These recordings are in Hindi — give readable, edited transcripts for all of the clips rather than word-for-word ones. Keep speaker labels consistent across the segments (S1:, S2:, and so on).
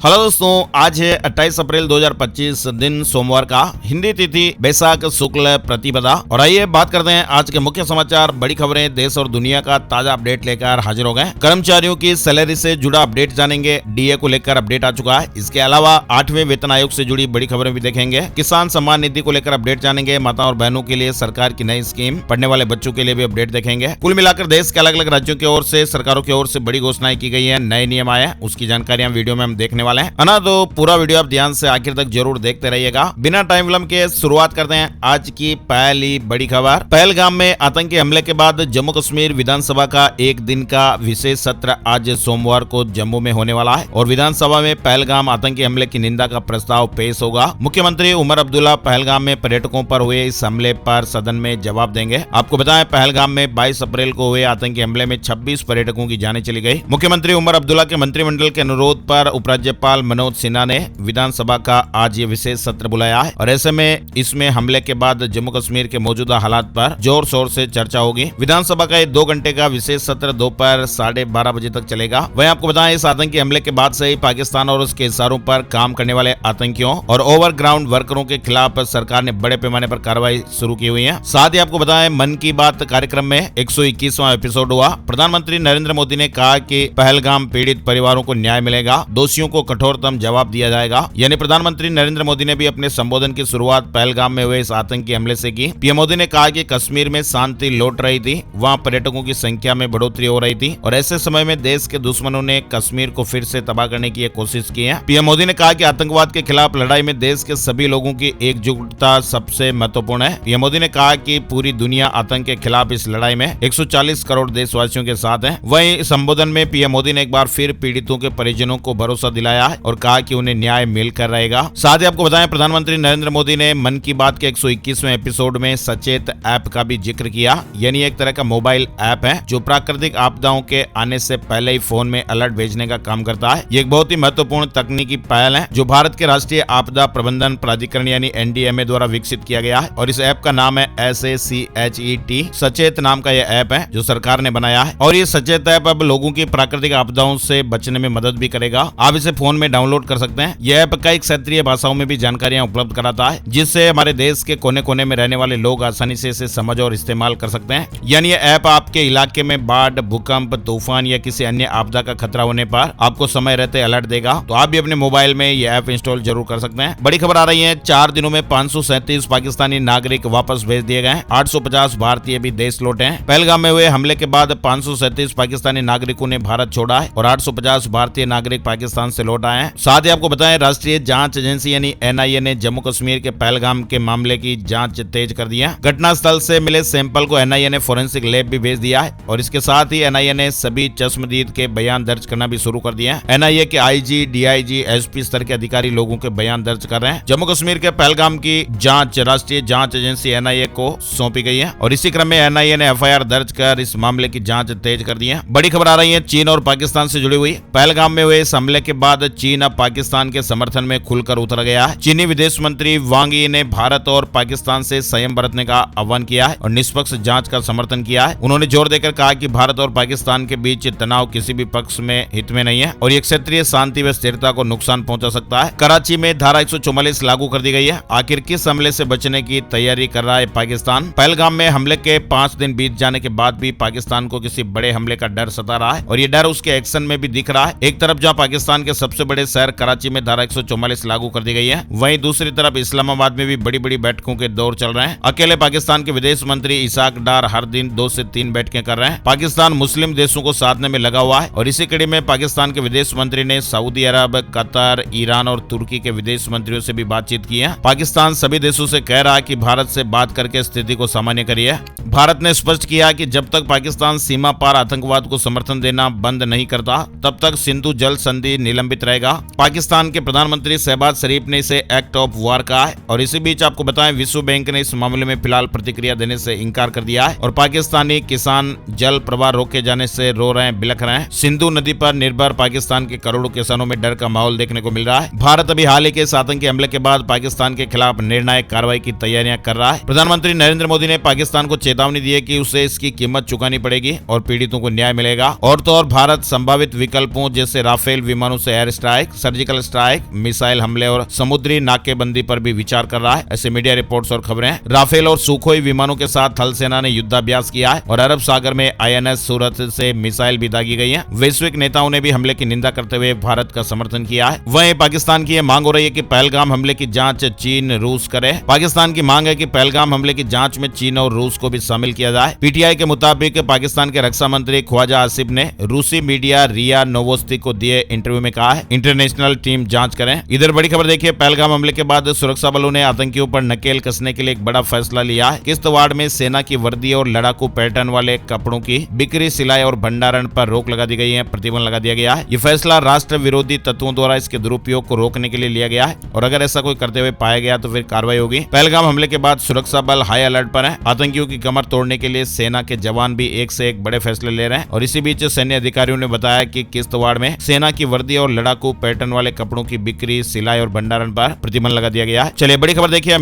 S1: हेलो दोस्तों, आज है 28 अप्रैल 2025 दिन सोमवार का। हिंदी तिथि बैसाख शुक्ल प्रतिपदा। और आइए बात करते हैं आज के मुख्य समाचार, बड़ी खबरें, देश और दुनिया का ताजा अपडेट लेकर हाजिर हो गए। कर्मचारियों की सैलरी से जुड़ा अपडेट जानेंगे। डीए को लेकर अपडेट आ चुका है। इसके अलावा 8वें वेतन आयोग से जुड़ी बड़ी खबरें भी देखेंगे। किसान सम्मान निधि को लेकर अपडेट जानेंगे। माताओं और बहनों के लिए सरकार की नई स्कीम, पढ़ने वाले बच्चों के लिए भी अपडेट देखेंगे। कुल मिलाकर देश के अलग अलग राज्यों की ओर से, सरकारों की ओर से बड़ी घोषणाएं की गई है, नए नियम आए हैं, उसकी जानकारियां वीडियो में हम देखने वाले हैं ना। तो पूरा वीडियो आप ध्यान से आखिर तक जरूर देखते रहिएगा। बिना टाइम विलंब के शुरुआत करते हैं आज की पहली बड़ी खबर। पहलगाम में आतंकी हमले के बाद जम्मू कश्मीर विधानसभा का एक दिन का विशेष सत्र आज सोमवार को जम्मू में होने वाला है और विधानसभा में पहलगाम आतंकी हमले की निंदा का प्रस्ताव पेश होगा। मुख्यमंत्री उमर अब्दुल्ला पहलगाम में पर्यटकों पर हुए इस हमले पर सदन में जवाब देंगे। आपको बताएं, पहलगाम में 22 अप्रैल को हुए आतंकी हमले में 26 पर्यटकों की जानें चली गई। मुख्यमंत्री उमर अब्दुल्ला के मंत्रिमंडल के अनुरोध पर उपराज्यपाल मनोज सिन्हा ने विधानसभा का आज ये विशेष सत्र बुलाया है और ऐसे में इसमें हमले के बाद जम्मू कश्मीर के मौजूदा हालात पर जोर शोर से चर्चा होगी। विधानसभा का 2 घंटे का विशेष सत्र दोपहर 12:30 बजे तक चलेगा। वहीं आपको बताएं, इस आतंकी हमले के बाद से ही पाकिस्तान और उसके इशारों पर काम करने वाले आतंकियों और ओवरग्राउंड वर्करों के खिलाफ सरकार ने बड़े पैमाने पर कार्रवाई शुरू की हुई है। साथ ही आपको बताएं, मन की बात कार्यक्रम में 121वां एपिसोड हुआ। प्रधानमंत्री नरेंद्र मोदी ने कहा कि पहलगाम पीड़ित परिवारों को न्याय मिलेगा, दोषियों को कठोरतम जवाब दिया जाएगा। यानी प्रधानमंत्री नरेंद्र मोदी ने भी अपने संबोधन की शुरुआत पहलगाम में हुए इस आतंकी हमले से की। पीएम मोदी ने कहा कि कश्मीर में शांति लौट रही थी, वहां पर्यटकों की संख्या में बढ़ोतरी हो रही थी और ऐसे समय में देश के दुश्मनों ने कश्मीर को फिर से तबाह करने की कोशिश की है। पीएम मोदी ने कहा कि आतंकवाद के खिलाफ लड़ाई में देश के सभी लोगों की एकजुटता सबसे महत्वपूर्ण है। पीएम मोदी ने कहा कि पूरी दुनिया आतंक के खिलाफ इस लड़ाई में 140 करोड़ देशवासियों के साथ है। वहीं संबोधन में पीएम मोदी ने एक बार फिर पीड़ितों के परिजनों को भरोसा दिलाया है और कहा कि उन्हें न्याय मिलकर रहेगा। साथ ही आपको बताएं, प्रधानमंत्री नरेंद्र मोदी ने मन की बात के 121वें एपिसोड में सचेत ऐप का भी जिक्र किया। यानी एक तरह का मोबाइल ऐप है जो प्राकृतिक आपदाओं के आने से पहले ही फोन में अलर्ट भेजने का काम करता है। ये एक बहुत ही महत्वपूर्ण तकनीकी पहल है जो भारत के राष्ट्रीय आपदा प्रबंधन प्राधिकरण यानी एनडीएमए द्वारा विकसित किया गया है और इस ऐप का नाम है SACHET। सचेत नाम का यह ऐप है जो सरकार ने बनाया है और ये सचेत ऐप अब लोगों की प्राकृतिक आपदाओं से बचने में मदद भी करेगा। आप इसे फोन में डाउनलोड कर सकते हैं। यह ऐप कई क्षेत्रीय भाषाओं में भी जानकारियां उपलब्ध कराता है जिससे हमारे देश के कोने कोने में रहने वाले लोग आसानी से इसे समझ और इस्तेमाल कर सकते हैं। यानी यह ऐप आपके इलाके में बाढ़, भूकंप, तूफान या किसी अन्य आपदा का खतरा होने पर आपको समय रहते अलर्ट देगा। तो आप भी अपने मोबाइल में यह ऐप इंस्टॉल जरूर कर सकते हैं। बड़ी खबर आ रही है, 4 दिनों में 537 पाकिस्तानी नागरिक वापस भेज दिए गए। 850 भारतीय भी देश लौटे हैं। पहलगाम में हुए हमले के बाद 537 पाकिस्तानी नागरिकों ने भारत छोड़ा है और 850 भारतीय नागरिक पाकिस्तान से लौट आए हैं। साथ ही आपको बताएं, राष्ट्रीय जांच एजेंसी यानी NIA ने जम्मू कश्मीर के पहलगाम के मामले की जांच तेज कर दी है। घटना स्थल से मिले सैंपल को NIA ने फोरेंसिक लैब भी भेज दिया है और इसके साथ ही NIA ने सभी चश्मदीद के बयान दर्ज करना भी शुरू कर दिया है। NIA के IG, DIG, SP स्तर के अधिकारी लोगों के बयान दर्ज कर रहे हैं। जम्मू कश्मीर के पहलगाम की जांच राष्ट्रीय जांच एजेंसी NIA को सौंपी गई है और इसी क्रम में NIA ने FIR दर्ज कर इस मामले की जांच तेज कर दी है। बड़ी खबर आ रही है चीन और पाकिस्तान से जुड़ी हुई। पहलगाम में हुए इस हमले के बाद चीन अब पाकिस्तान के समर्थन में खुलकर उतर गया है। चीनी विदेश मंत्री वांग यी ने भारत और पाकिस्तान से संयम बरतने का आह्वान किया है और निष्पक्ष जांच का समर्थन किया है। उन्होंने जोर देकर कहा कि भारत और पाकिस्तान के बीच तनाव किसी भी पक्ष में हित में नहीं है और ये क्षेत्रीय शांति व स्थिरता को नुकसान पहुंचा सकता है। कराची में धारा 144 लागू कर दी गई है। आखिर किस हमले से बचने की तैयारी कर रहा है पाकिस्तान? पहलगाम में हमले के 5 दिन बीत जाने के बाद भी पाकिस्तान को किसी बड़े हमले का डर सता रहा है और ये डर उसके एक्शन में भी दिख रहा है। एक तरफ जहां पाकिस्तान के सबसे बड़े शहर कराची में धारा 144 लागू कर दी गई है, वहीं दूसरी तरफ इस्लामाबाद में भी बड़ी बड़ी बैठकों के दौर चल रहे हैं। अकेले पाकिस्तान के विदेश मंत्री इसाक डार हर दिन 2 से 3 बैठकें कर रहे हैं। पाकिस्तान मुस्लिम देशों को साधने में लगा हुआ है और इसी कड़ी में पाकिस्तान के विदेश मंत्री ने सऊदी अरब, कतर, ईरान और तुर्की के विदेश मंत्रियों से भी बातचीत की है। पाकिस्तान सभी देशों से कह रहा है कि भारत से बात करके स्थिति को सामान्य करिए। भारत ने स्पष्ट किया कि जब तक पाकिस्तान सीमा पार आतंकवाद को समर्थन देना बंद नहीं करता तब तक सिंधु जल संधि निलंबित रहेगा। पाकिस्तान के प्रधानमंत्री शहबाज शरीफ ने इसे एक्ट ऑफ वार कहा है और इसी बीच आपको बताएं, विश्व बैंक ने इस मामले में फिलहाल प्रतिक्रिया देने से इंकार कर दिया है और पाकिस्तानी किसान जल प्रवाह रोके जाने से रो रहे हैं, बिलख रहे हैं। सिंधु नदी पर निर्भर पाकिस्तान के करोड़ों किसानों में डर का माहौल देखने को मिल रहा है। भारत अभी हाल ही के इस आतंकी हमले के बाद पाकिस्तान के खिलाफ निर्णायक कार्रवाई की तैयारियां कर रहा है। प्रधानमंत्री नरेंद्र मोदी ने पाकिस्तान को चेतावनी दी है कि उसे इसकी कीमत चुकानी पड़ेगी और पीड़ितों को न्याय मिलेगा। और तो और भारत संभावित विकल्पों जैसे राफेल विमानों से air strike, surgical strike, missile हमले और समुद्री नाकेबंदी पर भी विचार कर रहा है। ऐसे मीडिया रिपोर्ट्स और खबरें। राफेल और सुखोई विमानों के साथ थल सेना ने युद्धाभ्यास किया है और अरब सागर में INS सूरत से मिसाइल भी दागी गई है। वैश्विक नेताओं ने भी हमले की निंदा करते हुए भारत का समर्थन किया है। वहीं पाकिस्तान की मांग हो रही है कि पहलगाम हमले की जांच चीन रूस करे। पाकिस्तान की मांग है कि पहलगाम हमले की जांच में चीन और रूस को भी शामिल किया जाए। PTI के मुताबिक पाकिस्तान के रक्षा मंत्री ख्वाजा आसिफ ने रूसी मीडिया रिया नोवोस्ती को दिए इंटरव्यू में कहा है इंटरनेशनल टीम जांच करें। इधर बड़ी खबर देखिए, पहलगाम हमले के बाद सुरक्षा बलों ने आतंकियों पर नकेल कसने के लिए एक बड़ा फैसला लिया है। किश्तवाड़ में सेना की वर्दी और लड़ाकू पैटर्न वाले कपड़ों की बिक्री, सिलाई और भंडारण पर रोक लगा दी गई है, प्रतिबंध लगा दिया गया है। ये फैसला राष्ट्र विरोधी तत्वों द्वारा इसके दुरुपयोग को रोकने के लिए लिया गया है और अगर ऐसा कोई करते हुए पाया गया तो फिर कार्रवाई होगी। पहलगाम हमले के बाद सुरक्षा बल हाई अलर्ट पर है। आतंकियों की कमर तोड़ने के लिए सेना के जवान भी एक से एक बड़े फैसले ले रहे हैं और इसी बीच सैन्य अधिकारियों ने बताया कि किश्तवाड़ में सेना की वर्दी और लड़ाकू पैटर्न वाले कपड़ों की बिक्री, सिलाई और भंडारण पर प्रतिबंध लगा दिया गया है। चलिए बड़ी खबर देखिए,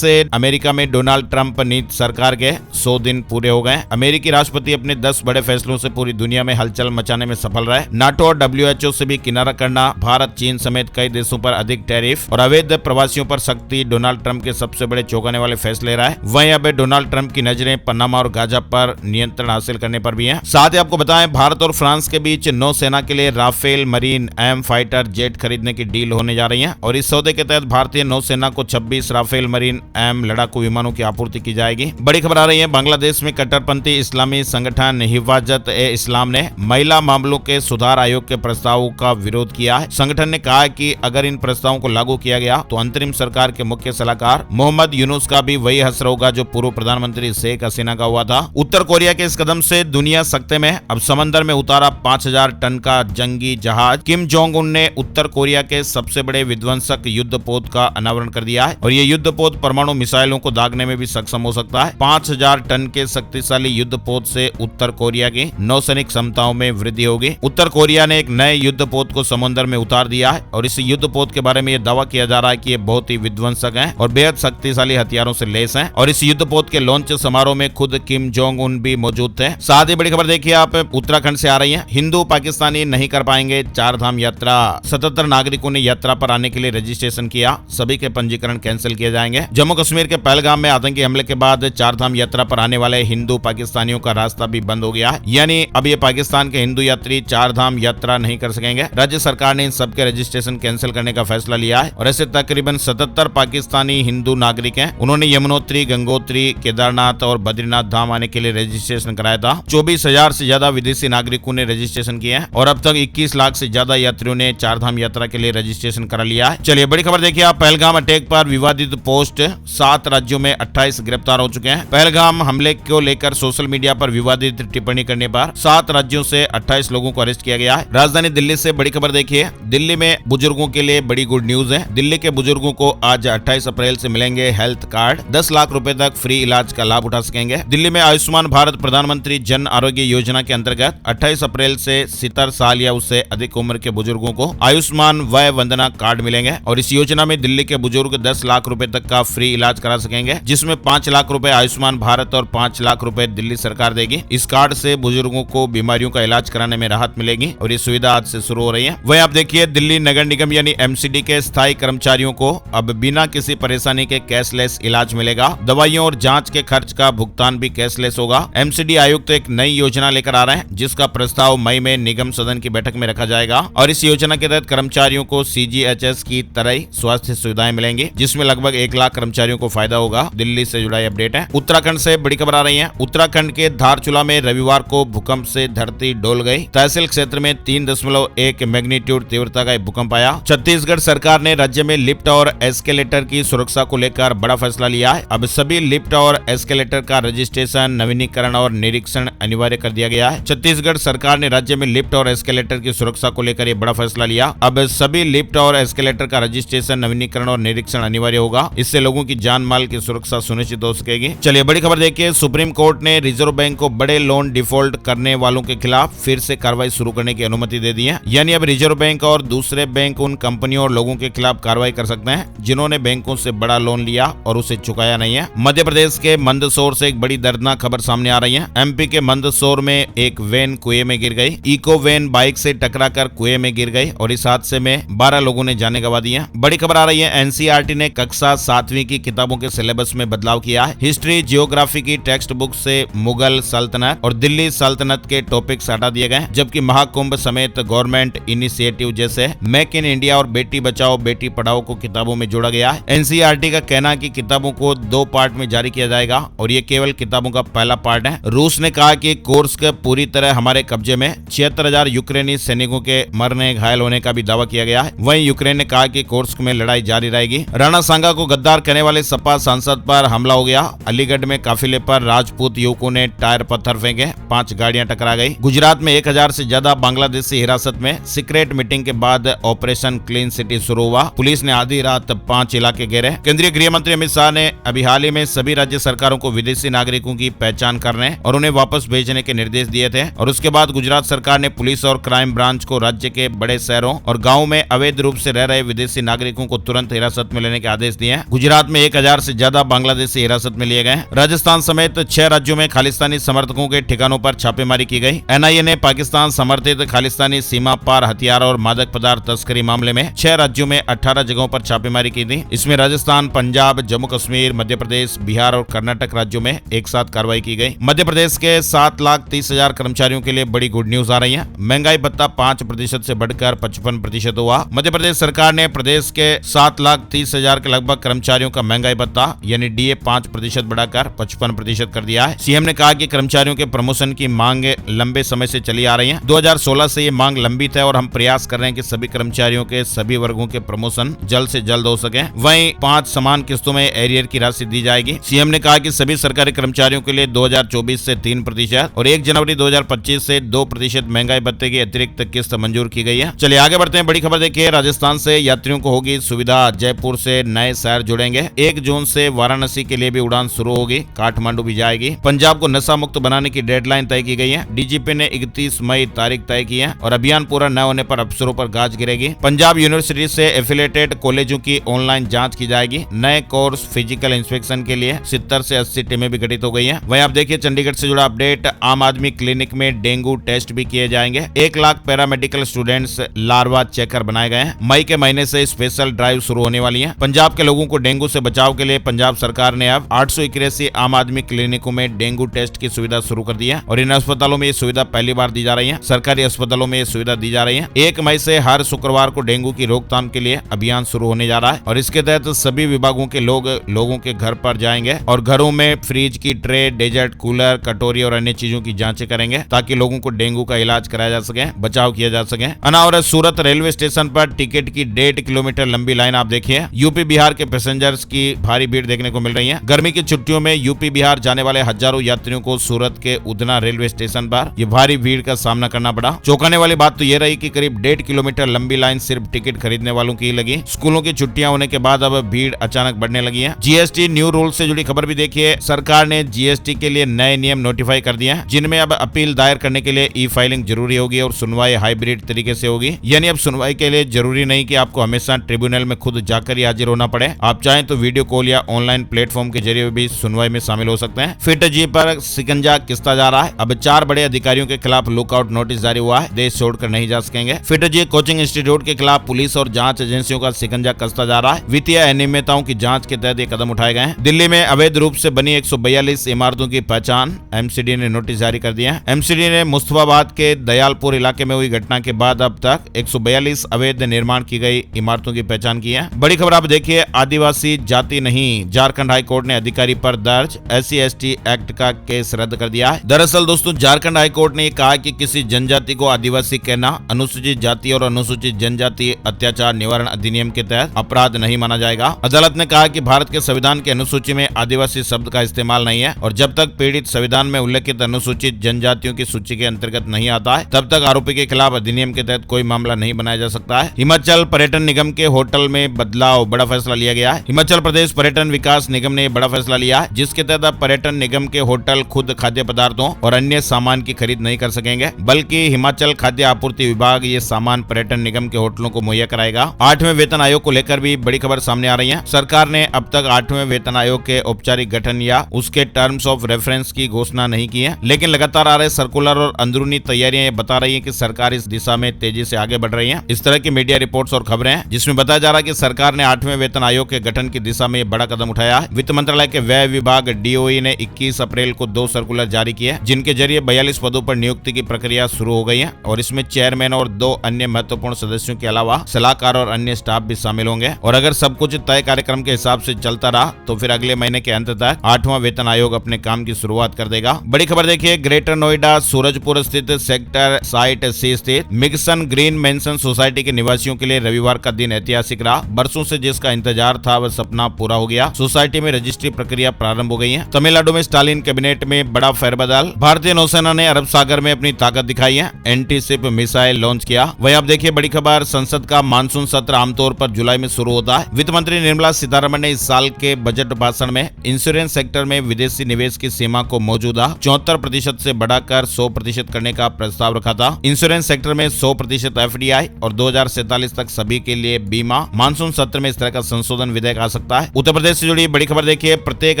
S1: अमेरिका में डोनाल्ड ट्रंप नीति सरकार के 100 दिन पूरे हो गए। अमेरिकी राष्ट्रपति अपने 10 बड़े फैसलों से पूरी दुनिया में हलचल मचाने में सफल रहे। नाटो और WHO से भी किनारा करना, भारत, चीन समेत कई देशों पर अधिक टैरिफ और अवैध प्रवासियों पर सख्ती डोनाल्ड ट्रंप के सबसे बड़े चौंकाने वाले फैसले रहे। वहीं अब डोनाल्ड ट्रंप की नजरें पनामा और गाजा पर नियंत्रण हासिल करने पर भी हैं। साथ ही आपको बताएं, भारत और फ्रांस के बीच नौसेना के लिए Rafale marine M fighter jet खरीदने की डील होने जा रही है और इस सौदे के तहत भारतीय नौसेना को 26 राफेल मरीन एम लड़ाकू विमानों की आपूर्ति की जाएगी। बड़ी खबर आ रही है, बांग्लादेश में कट्टरपंथी इस्लामी संगठन हिफाजत-ए-इस्लाम ने महिला मामलों के सुधार आयोग के प्रस्तावों का विरोध किया है। संगठन ने कहा है कि अगर इन प्रस्तावों को लागू किया गया तो अंतरिम सरकार के मुख्य सलाहकार मोहम्मद यूनुस का भी वही हश्र होगा जो पूर्व प्रधानमंत्री शेख हसीना का हुआ था। उत्तर कोरिया के इस कदम से दुनिया सख्ते में। अब समंदर में उतारा 5000 टन का जंगी जहाज। किम जोंग उन ने उत्तर कोरिया के सबसे बड़े विध्वंसक युद्धपोत का अनावरण कर दिया है और ये युद्धपोत परमाणु मिसाइलों को दागने में भी सक्षम हो सकता है। 5000 टन के शक्तिशाली युद्धपोत से उत्तर कोरिया की नौसैनिक क्षमताओं में वृद्धि होगी। उत्तर कोरिया ने एक नए युद्धपोत को समुद्र में उतार दिया है और इस युद्धपोत के बारे में यह दावा किया जा रहा है कि ये बहुत ही विध्वंसक है और बेहद शक्तिशाली हथियारों से लैस है और इस युद्धपोत के लॉन्च समारोह में खुद किम जोंग उन भी मौजूद थे। साथ ही बड़ी खबर देखिए आप, उत्तराखंड से आ रही है, हिंदू पाकिस्तानी नहीं कर पाएंगे 4 धाम यात्रा। 77 नागरिकों ने यात्रा पर आने के लिए रजिस्ट्रेशन किया, सभी के पंजीकरण कैंसिल किए जाएंगे। जम्मू कश्मीर के पहलगाम में आतंकी हमले के बाद 4 धाम यात्रा पर आने वाले हिंदू पाकिस्तानियों का रास्ता भी बंद हो गया है, यानी अब ये पाकिस्तान के हिंदू यात्री 4 धाम यात्रा नहीं कर सकेंगे। राज्य सरकार ने इन सबके रजिस्ट्रेशन कैंसिल करने का फैसला लिया है और ऐसे तकरीबन 77 पाकिस्तानी हिंदू नागरिक हैं। उन्होंने यमुनोत्री, गंगोत्री, केदारनाथ और बद्रीनाथ धाम आने के लिए रजिस्ट्रेशन कराया था। 24,000 से ज्यादा विदेशी नागरिकों ने रजिस्ट्रेशन किया है और अब तक 21 लाख से ज्यादा यात्रियों ने 4 धाम यात्रा के लिए रजिस्ट्रेशन करा लिया है। चलिए बड़ी खबर देखिए आप, पहलगाम अटैक पर विवादित पोस्ट। 7 राज्यों में 28 गिरफ्तार हो चुके हैं। पहलगाम हमले को लेकर सोशल मीडिया पर विवादित टिप्पणी करने पर 7 राज्यों से 28 लोगों को अरेस्ट किया गया है। राजधानी दिल्ली से बड़ी खबर देखिए, दिल्ली में बुजुर्गों के लिए बड़ी गुड न्यूज है। दिल्ली के बुजुर्गों को आज 28 अप्रैल से मिलेंगे हेल्थ कार्ड। 10 लाख रुपए तक फ्री इलाज का लाभ उठा सकेंगे। दिल्ली में आयुष्मान भारत प्रधानमंत्री जन आरोग्य योजना के अंतर्गत 28 अप्रैल से 70 साल या उससे अधिक उम्र के बुजुर्गों को आयुष्मान वय वंदना कार्ड मिलेंगे और इस योजना में दिल्ली के बुजुर्ग 10 लाख रुपए तक का फ्री इलाज करा सकेंगे, जिसमें 5 लाख रुपए आयुष्मान भारत और 5 लाख रुपए दिल्ली सरकार देगी। इस कार्ड से बुजुर्गों को बीमारियों का इलाज कराने में राहत मिलेगी और ये सुविधा आज से शुरू हो रही है। वहीं आप देखिए, दिल्ली नगर निगम यानी MCD के स्थायी कर्मचारियों को अब बिना किसी परेशानी के कैशलेस इलाज मिलेगा। दवाइयों और जांच के खर्च का भुगतान भी कैशलेस होगा। MCD आयुक्त एक नई योजना लेकर आ रहे हैं जिसका प्रस्ताव मई में निगम सदन की बैठक में रखा जाएगा और इस योजना के तहत कर्मचारियों को CGHS की तरह ही स्वास्थ्य सुविधाएं मिलेंगी, जिसमें लगभग 1 लाख कर्मचारियों को फायदा होगा। दिल्ली से जुड़ा अपडेट है। उत्तराखंड से बड़ी खबर आ रही है। उत्तराखंड के धारचूला में रविवार को भूकंप से धरती डोल गई। तहसील क्षेत्र में 3.1 मैग्नीट्यूड तीव्रता का भूकंप आया। छत्तीसगढ़ सरकार ने राज्य में लिफ्ट और एस्केलेटर की सुरक्षा को लेकर बड़ा फैसला लिया है। अब सभी लिफ्ट और एस्केलेटर का रजिस्ट्रेशन, नवीनीकरण और निरीक्षण अनिवार्य कर दिया गया है। छत्तीसगढ़ सरकार ने राज्य में लिफ्ट और एस्केलेटर की सुरक्षा को लेकर यह बड़ा फैसला लिया। अब सभी लिफ्ट और एस्केलेटर का रजिस्ट्रेशन, नवीनीकरण और निरीक्षण अनिवार्य होगा। इससे लोगों की जान माल की सुरक्षा सुनिश्चित हो सकेगी। चलिए बड़ी खबर देखिए, सुप्रीम कोर्ट ने रिजर्व बैंक को बड़े लोन डिफॉल्ट करने वालों के खिलाफ फिर से कार्रवाई शुरू करने की अनुमति दे दी है। यानी अब रिजर्व बैंक और दूसरे बैंक उन कंपनियों और लोगों के खिलाफ कार्रवाई कर सकते हैं जिन्होंने बैंकों से बड़ा लोन लिया और उसे चुकाया नहीं है। मध्य प्रदेश के मंदसौर से एक बड़ी दर्दनाक खबर सामने आ रही है। MP के मंदसौर में एक वैन कुएं में गिर गई। इको वैन बाइक से टकराकर कुएं में गिर गई। गई और इस हादसे में 12 लोगों ने जाने गंवा दी है। बड़ी खबर आ रही है, एनसीईआरटी ने कक्षा 7वीं की किताबों के सिलेबस में बदलाव किया है। हिस्ट्री जियोग्राफी की टेक्स्ट बुक से मुगल सल्तनत और दिल्ली सल्तनत के टॉपिक्स हटा दिए गए, जबकि महाकुंभ समेत गवर्नमेंट इनिशिएटिव जैसे मेक इन इंडिया और बेटी बचाओ बेटी पढ़ाओ को किताबों में जोड़ा गया है। एनसीईआरटी का कहना है कि किताबों को 2 पार्ट में जारी किया जाएगा और ये केवल किताबों का पहला पार्ट है। रूस ने कहा कि कुर्स्क पूरी तरह हमारे कब्जे में, 76,000 यूक्रेनी सैनिकों के मरने घायल होने का भी दावा किया गया है। वहीं यूक्रेन ने कहा कि कुर्स्क में लड़ाई जारी रहेगी। राणा सांगा को गद्दार कहने वाले सपा सांसद पर हमला हो गया। अलीगढ़ में काफिले पर राजपूत युवकों ने टायर पत्थर फेंके, 5 गाड़ियां टकरा गई। गुजरात में 1000 से ज्यादा बांग्लादेशी हिरासत में, सीक्रेट मीटिंग के बाद ऑपरेशन क्लीन सिटी शुरू हुआ। पुलिस ने आधी रात 5 इलाके घेरे। केंद्रीय गृह मंत्री अमित शाह ने अभी हाल ही में सभी राज्य सरकारों को विदेशी नागरिकों की पहचान करने और उन्हें वापस भेजने के निर्देश दिए थे और उसके बाद गुजरात सरकार ने पुलिस और क्राइम ब्रांच को राज्य के बड़े शहरों और गाँव में अवैध रूप से रह रहे विदेशी नागरिकों को तुरंत हिरासत में लेने के आदेश दिए हैं। गुजरात में 1000 से ज्यादा बांग्लादेशी हिरासत में लिए गए। राजस्थान समेत 6 राज्यों में खालिस्तानी समर्थकों के ठिकानों पर छापेमारी की गई। एनआईए ने पाकिस्तान समर्थित खालिस्तानी सीमा पार हथियार और मादक पदार्थ तस्करी मामले में 6 राज्यों में 18 जगहों पर छापेमारी की थी। इसमें राजस्थान, पंजाब, जम्मू कश्मीर, मध्य प्रदेश, बिहार और कर्नाटक राज्यों में एक साथ कार्रवाई की गई। मध्य प्रदेश के 7,30,000 कर्मचारियों के लिए बड़ी गुड न्यूज आ रही है। महंगाई भत्ता 5% से बढ़कर 55% हुआ। मध्य प्रदेश सरकार ने प्रदेश के 7,30,000 के लगभग कर्मचारियों का महंगाई भत्ता यानी डीए 5% बढ़ाकर 55% कर दिया है। सीएम ने कहा कि कर्मचारियों के प्रमोशन की मांग लंबे समय से चली आ रही है। 2016 से ये मांग लंबित है और हम प्रयास कर रहे हैं कि सभी कर्मचारियों के सभी वर्गों के प्रमोशन जल्द से जल्द हो सके। वहीं 5 समान किस्तों में एरियर की राशि दी जाएगी। सीएम ने कहा कि सभी सरकारी कर्मचारियों के लिए 2024 से 3% और 1 जनवरी 2025 से 2% महंगाई भत्ते की अतिरिक्त किस्त मंजूर की गई है। चलिए आगे बढ़ते हैं। बड़ी खबर देखिए, राजस्थान से यात्रियों को होगी सुविधा। जयपुर से नए शहर जुड़ेंगे। 1 जून से वाराणसी के लिए भी उड़ान शुरू होगी, काठमांडू भी जाएगी। पंजाब को नशा मुक्त बनाने की डेडलाइन तय की गई है। डीजीपी ने 31 मई तारीख तय की है और अभियान पूरा न होने पर अफसरों पर गाज गिरेगी। पंजाब यूनिवर्सिटी से एफिलिएटेड कॉलेजों की ऑनलाइन जांच की जाएगी। नए कोर्स फिजिकल इंस्पेक्शन के लिए 70 से 80 टीमें भी गठित हो गई हैं। वहीं आप देखिए चंडीगढ़ से जुड़ा अपडेट, आम आदमी क्लिनिक में डेंगू टेस्ट भी किए जाएंगे। 1 lakh paramedical students larva checker बनाए गए हैं। मई के महीने से स्पेशल ड्राइव शुरू होने वाली है। पंजाब के लोगों को डेंगू से बचाव के लिए पंजाब सरकार ने अब 881 आम आदमी क्लिनिकों में डेंगू टेस्ट की सुविधा शुरू कर दी है और इन अस्पतालों में ये सुविधा पहली बार दी जा रही है। सरकारी अस्पतालों में ये सुविधा दी जा रही है। 1 मई से हर शुक्रवार को डेंगू की रोकथाम के लिए अभियान शुरू होने जा रहा है और इसके तहत सभी विभागों के लोगों के घर पर जाएंगे और घरों में फ्रिज की ट्रे, डेजर्ट कूलर, कटोरी और अन्य चीजों की जांचें करेंगे ताकि लोगों को डेंगू का इलाज कराया जा सके, बचाव किया जा सके। अनावर सूरत रेलवे स्टेशन पर टिकट की 1.5 किलोमीटर लंबी लाइन आप देखिए। यूपी बिहार के पैसेंजर्स की भारी भीड़ देखने को मिल रही है। गर्मी की छुट्टियों में यूपी बिहार जाने वाले हजारों यात्रियों को सूरत के उधना रेलवे स्टेशन पर ये भारी भीड़ का सामना करना पड़ा। चौंकाने वाली बात तो ये रही कि करीब 1.5 किलोमीटर लंबी लाइन सिर्फ टिकट खरीदने वालों की लगी। स्कूलों की छुट्टियां होने के बाद अब भीड़ अचानक बढ़ने लगी है। जीएसटी न्यू रूल से जुड़ी खबर भी देखिए। सरकार ने जीएसटी के लिए नए नियम नोटिफाई कर दिए हैं, जिनमें अब अपील दायर करने के लिए ई फाइलिंग जरूरी होगी और सुनवाई हाइब्रिड तरीके से होगी। यानी अब सुनवाई के लिए जरूरी नहीं कि आपको हमेशा ट्रिब्यूनल में खुद जाकर ही हाजिर होना पड़े। आप चाहें तो वीडियो कॉल या ऑनलाइन प्लेटफॉर्म के जरिए भी सुनवाई में शामिल हो सकते हैं। फिट जी पर शिकंजा किस्ता जा रहा है। अब 4 बड़े अधिकारियों के खिलाफ लुकआउट नोटिस जारी हुआ है। देश छोड़कर नहीं जा सकेंगे। फिट जी कोचिंग इंस्टीट्यूट के खिलाफ पुलिस और जांच एजेंसियों का शिकंजा कसता जा रहा है। वित्तीय अनियमितताओं की जांच के तहत ये कदम उठाए गए हैं। दिल्ली में अवैध रूप से बनी 142 इमारतों की पहचान एमसीडी ने नोटिस जारी कर दिया है। एमसीडी ने मुस्तफाबाद के दयालपुर इलाके में हुई घटना के बाद अब तक 142 अवैध निर्माण की गई इमारतों की पहचान की है। बड़ी खबर आप देखिए, आदिवासी जाति नहीं, झारखंड हाईकोर्ट ने अधिकारी पर दर्ज SC/ST एक्ट का केस रद्द कर दिया है। दरअसल दोस्तों, झारखंड हाईकोर्ट ने कहा कि किसी जनजाति को आदिवासी कहना अनुसूचित जाति और अनुसूचित जनजाति अत्याचार निवारण अधिनियम के तहत अपराध नहीं माना जाएगा। अदालत ने कहा कि भारत के संविधान की अनुसूची में आदिवासी शब्द का इस्तेमाल नहीं है और जब तक पीड़ित संविधान में उल्लेखित अनुसूचित जनजातियों की सूची के अंतर्गत नहीं आता है, तब तक आरोपी के खिलाफ अधिनियम के तहत कोई मामला नहीं बनाया जा सकता है। हिमाचल पर्यटन निगम के होटल में बदलाव, बड़ा फैसला लिया गया है। हिमाचल प्रदेश पर्यटन विकास निगम ने बड़ा फैसला लिया है, जिसके तहत अब पर्यटन निगम के होटल खुद खाद्य पदार्थों और अन्य सामान की खरीद नहीं कर सकेंगे, बल्कि हिमाचल खाद्य आपूर्ति विभाग ये सामान पर्यटन निगम के होटलों को मुहैया कराएगा। 8वें वेतन आयोग को लेकर भी बड़ी खबर सामने आ रही है। सरकार ने अब तक 8वें वेतन आयोग के औपचारिक गठन या उसके टर्म्स ऑफ रेफरेंस की घोषणा नहीं की है, लेकिन लगातार आ रहे सर्कुलर और अंदरूनी तैयारियां बता रही है कि सरकार इस दिशा में तेजी से आगे बढ़ रही है। इस तरह की मीडिया रिपोर्ट्स और खबरें हैं जिसमें बताया जा रहा है कि सरकार ने 8वें वेतन आयोग के गठन की दिशा में बड़ा कदम उठाया है। वित्त मंत्रालय के व्यय विभाग DOE ने 21 अप्रैल को 2 सर्कुलर जारी किए जिनके जरिए 42 पदों पर नियुक्ति की प्रक्रिया शुरू हो गई है और इसमें चेयरमैन और 2 अन्य महत्वपूर्ण सदस्यों के अलावा सलाहकार और अन्य स्टाफ भी शामिल होंगे। और अगर सब कुछ तय कार्यक्रम के हिसाब से चलता रहा तो फिर अगले महीने के अंत तक 8वां वेतन आयोग अपने काम की शुरुआत कर देगा। बड़ी खबर देखिए, ग्रेटर नोएडा सूरजपुर स्थित सेक्टर साइट C स्थित मिगसन ग्रीन मेंशन सोसाइटी के निवासियों के लिए रविवार का दिन ऐतिहासिक रहा। बरसों से जिसका इंतजार था वह सपना पूरा हो गया। सोसाइटी में रजिस्ट्री प्रक्रिया प्रारंभ हो गई है। तमिलनाडु में स्टालिन कैबिनेट में बड़ा फेरबदल। भारतीय नौसेना ने अरब सागर में अपनी ताकत दिखाई है। एंटी शिप मिसाइल लॉन्च किया। वही आप देखिए बड़ी खबर, संसद का मानसून सत्र आमतौर पर जुलाई में शुरू होता है। वित्त मंत्री निर्मला सीतारमण ने इस साल के बजट भाषण में इंश्योरेंस सेक्टर में विदेशी निवेश की सीमा को मौजूदा 74% से बढ़ाकर 100% करने का प्रस्ताव रखा था। इंश्योरेंस सेक्टर में 100% FDI और 2047 तक सभी के लिए बीमा। मानसून सत्र में इस तरह का संशोधन विधेयक आ सकता है। उत्तर प्रदेश से जुड़ी बड़ी खबर देखिए, प्रत्येक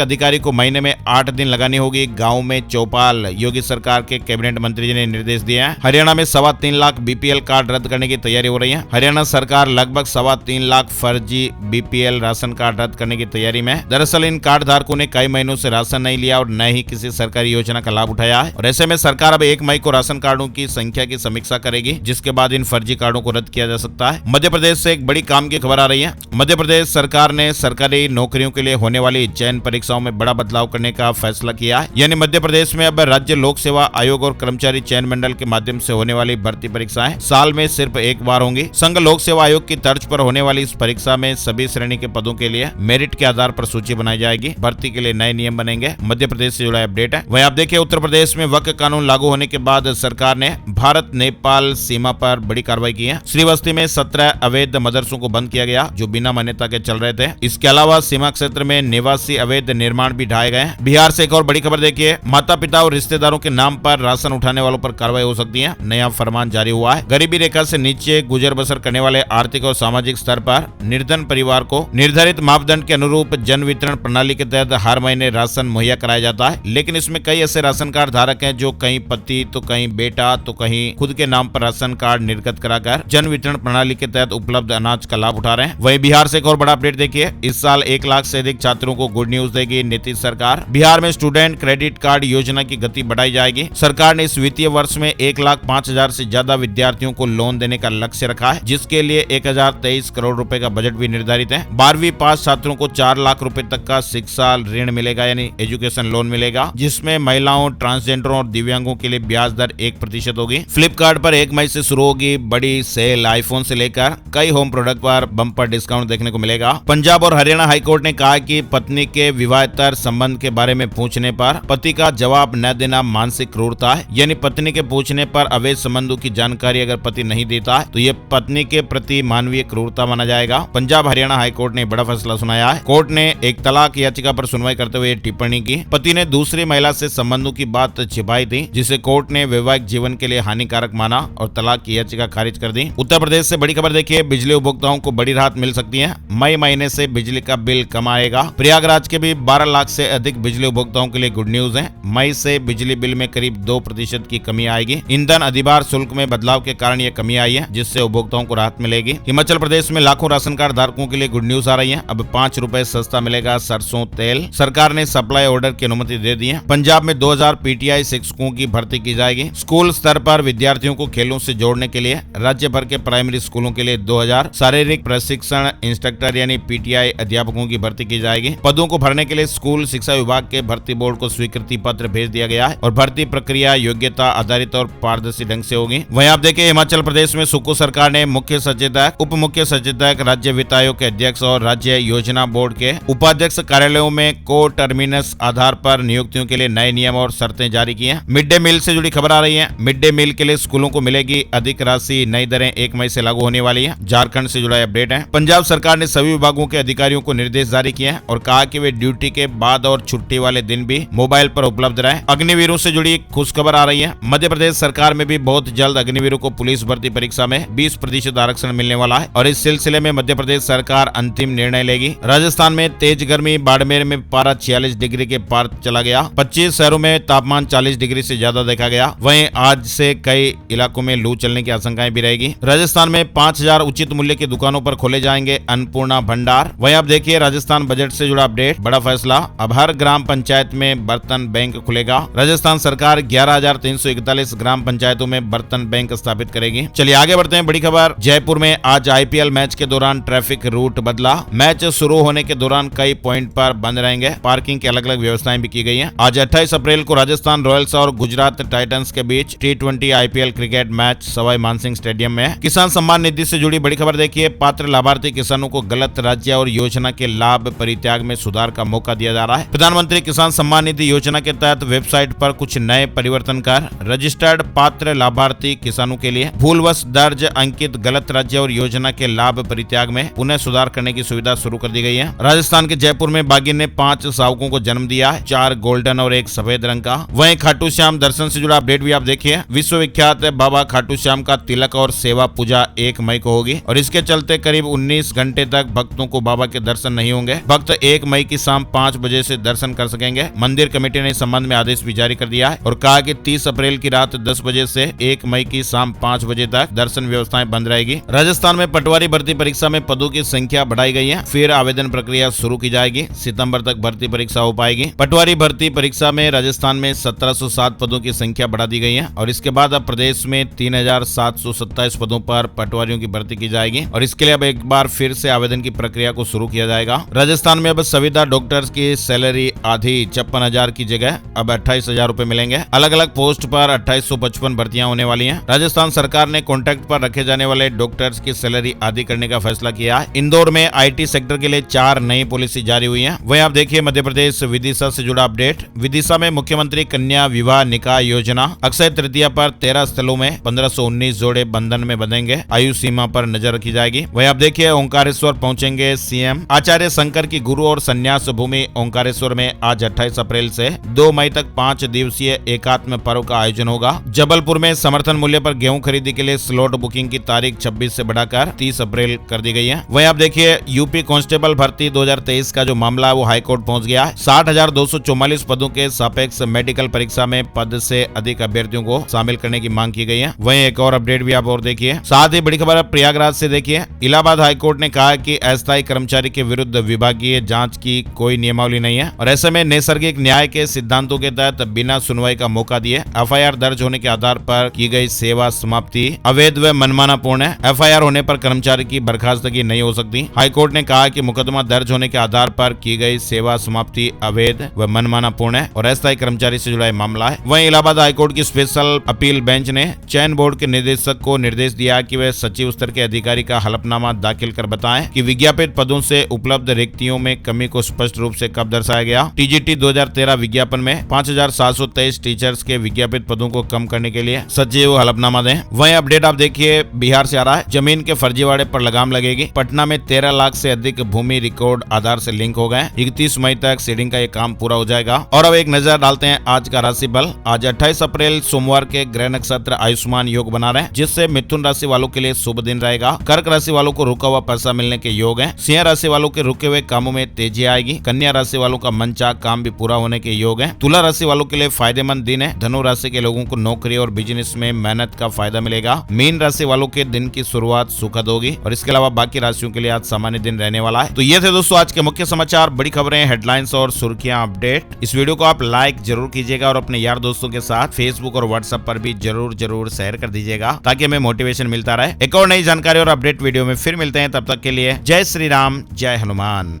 S1: अधिकारी को महीने में 8 दिन लगानी होगी गाँव में चौपाल। योगी सरकार के कैबिनेट मंत्री जी ने निर्देश दिए हैं। हरियाणा में 3.25 लाख BPL कार्ड रद्द करने की तैयारी हो रही है। हरियाणा सरकार लगभग 3.25 लाख फर्जी BPL राशन कार्ड रद्द करने की तैयारी में। दरअसल इन कार्ड धारकों ने कई महीनों से राशन नहीं लिया और न ही किसी सरकारी योजना का लाभ उठाया है और ऐसे में सरकार अब 1 मई को राशन कार्डों की संख्या की समीक्षा करेगी जिसके बाद इन फर्जी कार्डों को रद्द किया जा सकता है। मध्य प्रदेश से एक बड़ी काम की खबर आ रही है। मध्य प्रदेश सरकार ने सरकारी नौकरियों के लिए होने वाली चयन परीक्षाओं में बड़ा बदलाव करने का फैसला किया है। यानी मध्य प्रदेश में अब राज्य लोक सेवा आयोग और कर्मचारी चयन मंडल के माध्यम से होने वाली भर्ती परीक्षाएं साल में सिर्फ एक बार होंगी। संघ लोक सेवा आयोग की तर्ज पर होने वाली इस परीक्षा में सभी श्रेणी के पदों के लिए मेरिट के आधार पर सूची बनाई जाएगी। भर्ती के लिए नए नियम बनेंगे। मध्य प्रदेश से जुड़ा अपडेट है। वहीं आप देखिए उत्तर प्रदेश में वक्फ कानून लागू होने के बाद सरकार ने भारत नेपाल सीमा पर बड़ी कार्रवाई की है। श्रीवस्ती में 17 अवैध मदरसों को बंद किया गया जो बिना मान्यता के चल रहे थे। इसके अलावा सीमा क्षेत्र में निवासी अवैध निर्माण भी ढाए गए। बिहार से एक और बड़ी खबर देखिए, माता पिता और रिश्तेदारों के नाम पर राशन उठाने वालों पर कार्रवाई हो सकती है। नया फरमान जारी हुआ है। गरीबी रेखा से नीचे गुजर बसर करने वाले आर्थिक और सामाजिक स्तर पर निर्धन परिवार को निर्धारित मापदंड के अनुरूप जन वितरण प्रणाली के तहत हर महीने राशन मुहैया कराया जाता है। लेकिन इसमें कई ऐसे राशन कार्ड धारक हैं जो कहीं पति तो कहीं बेटा तो कहीं खुद के नाम पर राशन कार्ड निर्गत कराकर जन वितरण प्रणाली के तहत उपलब्ध अनाज का लाभ उठा रहे हैं। वहीं बिहार से एक और बड़ा अपडेट देखिए, इस साल 1 लाख से अधिक छात्रों को गुड न्यूज देगी नीतीश सरकार। बिहार में स्टूडेंट क्रेडिट कार्ड योजना की गति बढ़ाई जाएगी। सरकार ने इस वित्तीय वर्ष में 1,05,000 से ज्यादा विद्यार्थियों को लोन देने का लक्ष्य रखा है जिसके लिए 1023 करोड़ रुपए का बजट भी निर्धारित है। 12वीं पास छात्रों को 4 लाख रुपए तक का शिक्षा ऋण मिलेगा यानी एजुकेशन लोन मिलेगा जिसमें महिलाओं, ट्रांसजेंडरों और दिव्यांगों के लिए ब्याज दर 1% होगी। फ्लिपकार्ट पर 1 मई से शुरू होगी बड़ी सेल। आईफोन से लेकर कई होम प्रोडक्ट पर बम्पर डिस्काउंट देखने को मिलेगा। पंजाब और हरियाणा हाईकोर्ट ने कहा कि पत्नी के विवाहेतर संबंध के बारे में पूछने पर पति का जवाब न देना मानसिक क्रूरता है। यानी पत्नी के पूछने पर अवैध संबंधों की जानकारी अगर पति नहीं देता है तो ये पत्नी के प्रति मानवीय क्रूरता माना जाएगा। पंजाब हरियाणा हाईकोर्ट ने बड़ा फैसला सुनाया है। कोर्ट ने एक तलाक याचिका पर सुनवाई करते हुए टिप्पणी की। पति ने दूसरी महिला से संबंधों की बात छिपाई थी जिसे कोर्ट ने वैवाहिक जीवन के लिए हानिकारक माना और तलाक की याचिका खारिज कर दी। उत्तर प्रदेश से बड़ी खबर देखिए, बिजली उपभोक्ताओं को बड़ी राहत मिल सकती है। मई महीने से बिजली का बिल कम आएगा। प्रयागराज के भी 12 लाख से अधिक बिजली उपभोक्ताओं के लिए गुड न्यूज है। मई से बिजली बिल में करीब 2% की कमी आएगी। ईंधन अधिभार शुल्क में बदलाव के कारण यह कमी आई है जिससे उपभोक्ताओं को राहत मिलेगी। हिमाचल प्रदेश में लाखों राशन कार्ड धारकों के लिए गुड न्यूज आ रही है। अब 5 रुपए सस्ता मिलेगा सरसों तेल। सरकार ने सप्लाई ऑर्डर की अनुमति दे दी है। पंजाब में 2000 PTI शिक्षकों की भर्ती की जाएगी। स्कूल स्तर पर विद्यार्थियों को खेलों से जोड़ने के लिए राज्य भर के प्राइमरी स्कूलों के लिए 2000 शारीरिक प्रशिक्षण इंस्ट्रक्टर यानी PTI अध्यापकों की भर्ती की जाएगी। पदों को भरने के लिए स्कूल शिक्षा विभाग के भर्ती बोर्ड को स्वीकृति पत्र भेज दिया गया है और भर्ती प्रक्रिया योग्यता आधारित और पारदर्शी ढंग से होगी। वहीं आप देखिए हिमाचल प्रदेश में सुक्खू सरकार ने मुख्य सचेतक, उप मुख्य सचेतक, राज्य वित्त आयोग के अध्यक्ष और राज्य योजना बोर्ड के उपाध्यक्ष कार्यालयों में को टर्मिनस आधार पर नियुक्तियों के लिए नए नियम और शर्तें जारी की हैं। मिड डे मील से जुड़ी खबर आ रही है। मिड डे मील के लिए स्कूलों को मिलेगी अधिक राशि। नई दरें 1 मई से लागू होने वाली है। झारखंड से जुड़ा अपडेट है। पंजाब सरकार ने सभी विभागों के अधिकारियों को निर्देश जारी किए हैं और कहा कि वे ड्यूटी के बाद और छुट्टी वाले दिन भी मोबाइल पर उपलब्ध रहे। अग्निवीरों से जुड़ी खुशखबर आ रही है। मध्य प्रदेश सरकार में भी बहुत जल्द अग्निवीरों को पुलिस भर्ती परीक्षा में 20% आरक्षण मिलने वाला है और इस सिलसिले में मध्य प्रदेश सरकार अंतिम निर्णय लेगी। राजस्थान में तेज गर्मी, बाड़मेर में पारा 46 डिग्री के पार चला गया। 25 शहरों में तापमान 40 डिग्री से ज्यादा देखा गया। वहीं आज से कई इलाकों में लू चलने की आशंकाएं भी रहेगी। राजस्थान में 5000 उचित मूल्य की दुकानों पर खोले जाएंगे अन्नपूर्णा भंडार। वहीं आप देखिए राजस्थान बजट से जुड़ा अपडेट, बड़ा फैसला, अब हर ग्राम पंचायत में बर्तन बैंक खुलेगा। राजस्थान सरकार 11,341 ग्राम पंचायतों में बर्तन बैंक स्थापित करेगी। चलिए आगे बढ़ते हैं। बड़ी खबर, जयपुर में आज आईपीएल मैच के दौरान ट्रैफिक रूट बदला। मैच शुरू होने के दौरान कई पॉइंट पर बंद रहेंगे। पार्किंग की अलग अलग व्यवस्थाएं भी की गई हैं। आज 28 अप्रैल को राजस्थान रॉयल्स और गुजरात टाइटंस के बीच T20 IPL cricket match Sawai Mansingh stadium में। किसान सम्मान निधि से जुड़ी बड़ी खबर देखिए, पात्र लाभार्थी किसानों को गलत राज्य और योजना के लाभ परित्याग में सुधार का मौका दिया जा रहा है। प्रधानमंत्री किसान सम्मान निधि योजना के तहत वेबसाइट पर कुछ नए परिवर्तन कर रजिस्टर्ड पात्र लाभार्थी किसानों के लिए भूलवश दर्ज अंकित गलत राज्य और योजना के लाभ परित्याग में पुनः सुधार करने की सुविधा शुरू कर दी गई है। राजस्थान के जयपुर में बाघिन ने 5 शावकों को जन्म दिया है, 4 गोल्डन और 1 सफेद रंग का। वहीं खाटू श्याम दर्शन से जुड़ा अपडेट भी आप देखिए। विश्वविख्यात बाबा खाटू श्याम का तिलक और सेवा पूजा 1 मई को होगी और इसके चलते करीब 19 घंटे तक भक्तों को बाबा के दर्शन नहीं होंगे। भक्त 1 मई की शाम 5 बजे से दर्शन कर सकेंगे। मंदिर कमेटी ने इस संबंध में आदेश भी जारी कर दिया है और कहा कि 30 अप्रैल की रात 10 बजे से 1 मई की शाम 5 बजे तक दर्शन व्यवस्थाएं बंद रहेगी। राजस्थान में पटवारी भर्ती परीक्षा में पदों की संख्या बढ़ाई गई है। फिर आवेदन प्रक्रिया शुरू की जाएगी। सितंबर तक भर्ती परीक्षा हो पाएगी। पटवारी भर्ती परीक्षा में राजस्थान में 1707 पदों की संख्या बढ़ा दी गई है और इसके बाद अब प्रदेश में 3727 पदों पर पटवारियों की भर्ती की जाएगी और इसके लिए अब एक बार फिर से आवेदन की प्रक्रिया को शुरू किया जाएगा। राजस्थान में अब संविदा डॉक्टर्स की सैलरी आधी 56,000 की जगह अब 28,000 रूपए मिलेंगे। अलग अलग पोस्ट पर 2855 भर्तियां होने वाली हैं। राजस्थान सरकार ने कॉन्ट्रैक्ट पर रखे जाने वाले डॉक्टर्स की सैलरी आधी करने का फैसला किया है। इंदौर में आईटी सेक्टर के लिए 4 नई पॉलिसी जारी हुई है। वहीं आप देखिए मध्य प्रदेश विदिशा से जुड़ा अपडेट, विदिशा में मुख्यमंत्री कन्या विवाह निकाह योजना, अक्षय तृतीया पर 13 स्थलों में 1519 जोड़े बंधन में बंधेंगे। आयु सीमा पर नजर रखी जाएगी। वहीं आप देखिए ओंकारेश्वर पहुंचेंगे सीएम। आचार्य शंकर की गुरु और संन्यास भूमि ओंकारेश्वर में आज 28 अप्रैल से 2 मई तक 5 दिवसीय एकात्म पर्व का आयोजन होगा। जबलपुर में समर्थन मूल्य पर गेहूं खरीदी के लिए स्लॉट बुकिंग की तारीख 26 से बढ़ाकर 30 अप्रैल कर दी गई है। वहीं आप देखिए यूपी कांस्टेबल भर्ती 2023 का जो मामला है वो हाईकोर्ट पहुंच गया है। 60,244 पदों के सापेक्ष मेडिकल परीक्षा में पद से अधिक अभ्यर्थियों को शामिल करने की मांग की गई है। वहीं एक और अपडेट भी आप और देखिए। साथ ही बड़ी खबर प्रयागराज से देखिए, इलाहाबाद हाईकोर्ट ने कहा कि अस्थायी कर्मचारी के विरुद्ध विभागीय जांच की कोई नियमावली नहीं है और ऐसे में नैसर्गिक न्याय के सिद्धांतों के तहत बिना सुनवाई का मौका दिए एफआईआर दर्ज होने के आधार पर की गई सेवा समाप्ति अवैध व मनमानापूर्ण है। एफआईआर होने पर कर्मचारी की बर्खास्तगी नहीं हो सकती। हाईकोर्ट ने कहा कि मुकदमा दर्ज होने के आधार पर की गई सेवा समाप्ति अवैध व मनमानापूर्ण है और अस्थायी कर्मचारी से जुड़ा मामला है। वहीं इलाहाबाद हाईकोर्ट की स्पेशल अपील बेंच ने चयन बोर्ड के निदेशक को निर्देश दिया कि वे सचिव स्तर के अधिकारी का हलफनामा दाखिल कर बताएं कि विज्ञापित पदों से उपलब्ध रिक्तियों में कमी को स्पष्ट रूप से कब दर्शाया गया। टीजीटी 2013 विज्ञापन में 5,723 टीचर्स के विज्ञापित पदों को कम करने के लिए सचिव हलफनामा दें। वहीं अपडेट आप देखिए बिहार से आ रहा है, जमीन के फर्जीवाड़े पर लगाम लगेगी। पटना में 13 लाख से अधिक भूमि रिकॉर्ड आधार से लिंक हो गए। 31 मई तक सीडिंग का ये काम पूरा हो जाएगा। और अब एक नजर डालते हैं आज का राशि बल। आज 28 अप्रैल सोमवार के ग्रह नक्षत्र आयुष्मान योग बना रहे हैं, जिससे मिथुन राशि वालों के लिए शुभ दिन रहेगा। कर्क राशि वालों को रुका हुआ पैसा मिलने के योग है। सिंह राशि वालों के रुके हुए कामों में तेजी आएगी। कन्या राशि वालों का मनचाहा काम भी पूरा होने के योग है। तुला राशि वालों के लिए फायदेमंद दिन है। धनु राशि के लोगों को नौकरी और बिजनेस में मेहनत का फायदा मिलेगा। मीन राशि वालों के दिन की शुरुआत सुखद होगी और इसके अलावा बाकी राशियों के लिए आज सामान्य दिन रहने वाला है। तो ये थे दोस्तों आज के मुख्य समाचार, बड़ी खबरें, हेडलाइंस और सुर्खियां, अपडेट। इस वीडियो को आप लाइक जरूर कीजिएगा और अपने यार दोस्तों के साथ फेसबुक और व्हाट्सएप पर भी जरूर शेयर कर दीजिएगा ताकि हमें मोटिवेशन मिलता रहे। एक और नई जानकारी और अपडेट वीडियो में फिर मिलते हैं, तब तक के लिए जय श्री राम, जय हनुमान।